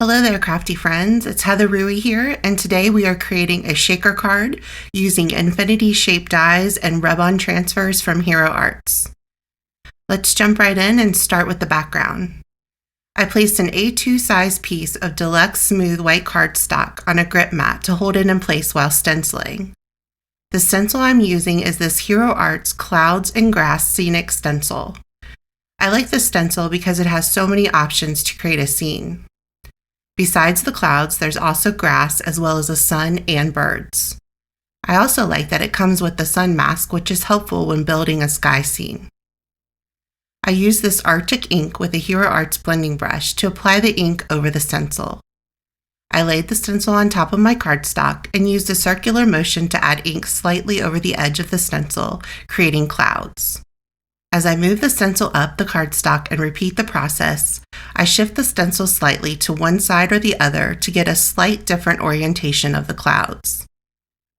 Hello there, crafty friends. It's Heather Rui here, and today we are creating a shaker card using infinity shaped dies and rub-on transfers from Hero Arts. Let's jump right in and start with the background. I placed an A2 size piece of deluxe smooth white cardstock on a grip mat to hold it in place while stenciling. The stencil I'm using is this Hero Arts Clouds and Grass Scenic Stencil. I like this stencil because it has so many options to create a scene. Besides the clouds, there's also grass as well as the sun and birds. I also like that it comes with the sun mask, which is helpful when building a sky scene. I use this Arctic ink with a Hero Arts blending brush to apply the ink over the stencil. I laid the stencil on top of my cardstock and used a circular motion to add ink slightly over the edge of the stencil, creating clouds. As I move the stencil up the cardstock and repeat the process, I shift the stencil slightly to one side or the other to get a slight different orientation of the clouds.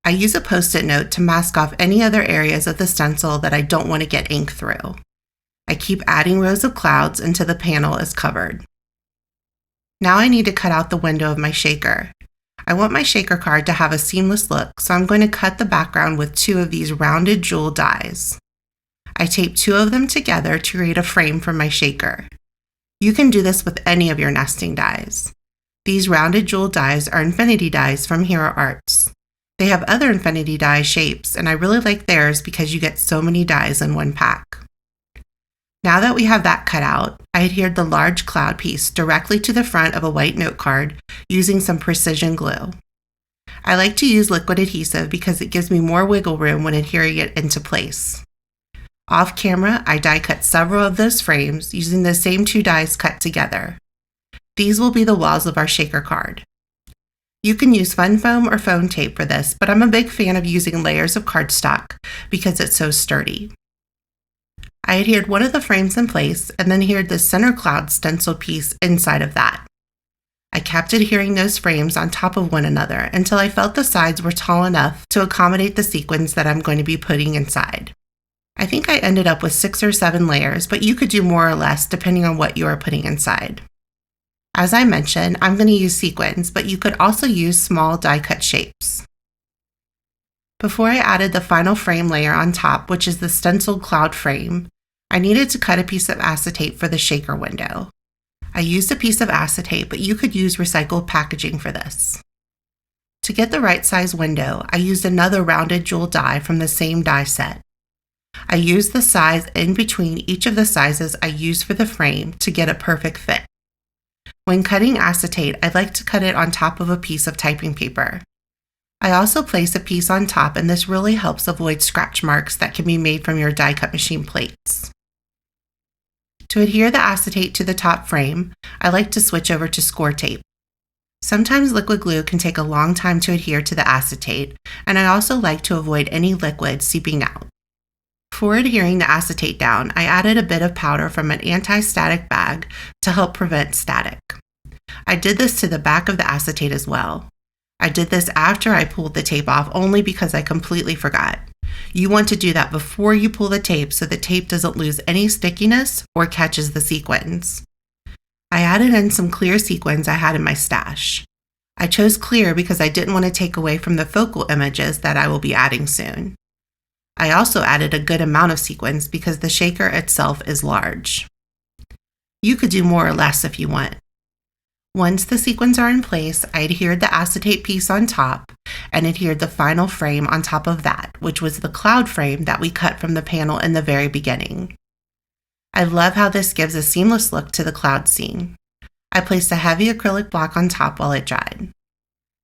I use a Post-it note to mask off any other areas of the stencil that I don't want to get ink through. I keep adding rows of clouds until the panel is covered. Now I need to cut out the window of my shaker. I want my shaker card to have a seamless look, so I'm going to cut the background with two of these rounded jewel dies. I tape two of them together to create a frame for my shaker. You can do this with any of your nesting dies. These rounded jewel dies are infinity dies from Hero Arts. They have other infinity die shapes, and I really like theirs because you get so many dies in one pack. Now that we have that cut out, I adhered the large cloud piece directly to the front of a white note card using some precision glue. I like to use liquid adhesive because it gives me more wiggle room when adhering it into place. Off camera, I die cut several of those frames using the same two dies cut together. These will be the walls of our shaker card. You can use fun foam or foam tape for this, but I'm a big fan of using layers of cardstock because it's so sturdy. I adhered one of the frames in place and then adhered the center cloud stencil piece inside of that. I kept adhering those frames on top of one another until I felt the sides were tall enough to accommodate the sequins that I'm going to be putting inside. I think I ended up with 6 or 7 layers, but you could do more or less depending on what you are putting inside. As I mentioned, I'm going to use sequins, but you could also use small die cut shapes. Before I added the final frame layer on top, which is the stenciled cloud frame, I needed to cut a piece of acetate for the shaker window. I used a piece of acetate, but you could use recycled packaging for this. To get the right size window, I used another rounded jewel die from the same die set. I used the size in between each of the sizes I used for the frame to get a perfect fit. When cutting acetate, I like to cut it on top of a piece of typing paper. I also place a piece on top, and this really helps avoid scratch marks that can be made from your die cut machine plates. To adhere the acetate to the top frame, I like to switch over to score tape. Sometimes liquid glue can take a long time to adhere to the acetate, and I also like to avoid any liquid seeping out. Before adhering the acetate down, I added a bit of powder from an anti-static bag to help prevent static. I did this to the back of the acetate as well. I did this after I pulled the tape off only because I completely forgot. You want to do that before you pull the tape so the tape doesn't lose any stickiness or catches the sequins. I added in some clear sequins I had in my stash. I chose clear because I didn't want to take away from the focal images that I will be adding soon. I also added a good amount of sequins because the shaker itself is large. You could do more or less if you want. Once the sequins are in place, I adhered the acetate piece on top and adhered the final frame on top of that, which was the cloud frame that we cut from the panel in the very beginning. I love how this gives a seamless look to the cloud scene. I placed a heavy acrylic block on top while it dried.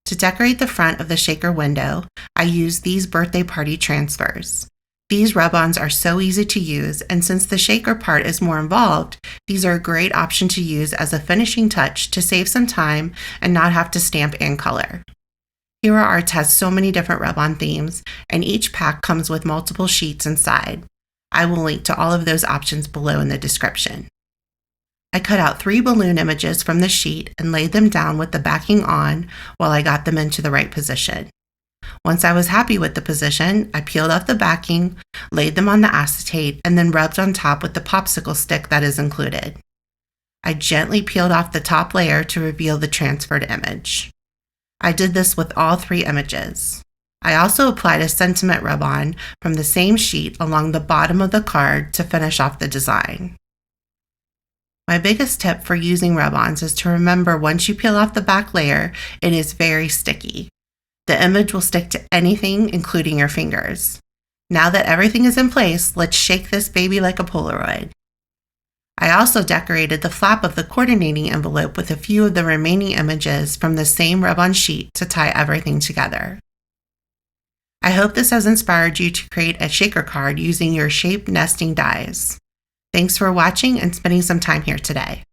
To decorate the front of the shaker window, I used these birthday party transfers. These rub-ons are so easy to use, and since the shaker part is more involved, these are a great option to use as a finishing touch to save some time and not have to stamp and color. Hero Arts has so many different rub-on themes, and each pack comes with multiple sheets inside. I will link to all of those options below in the description. I cut out 3 balloon images from the sheet and laid them down with the backing on while I got them into the right position. Once I was happy with the position, I peeled off the backing, laid them on the acetate, and then rubbed on top with the popsicle stick that is included. I gently peeled off the top layer to reveal the transferred image. I did this with all 3 images. I also applied a sentiment rub-on from the same sheet along the bottom of the card to finish off the design. My biggest tip for using rub-ons is to remember once you peel off the back layer, it is very sticky. The image will stick to anything, including your fingers. Now that everything is in place, let's shake this baby like a Polaroid. I also decorated the flap of the coordinating envelope with a few of the remaining images from the same rub-on sheet to tie everything together. I hope this has inspired you to create a shaker card using your shape nesting dies. Thanks for watching and spending some time here today.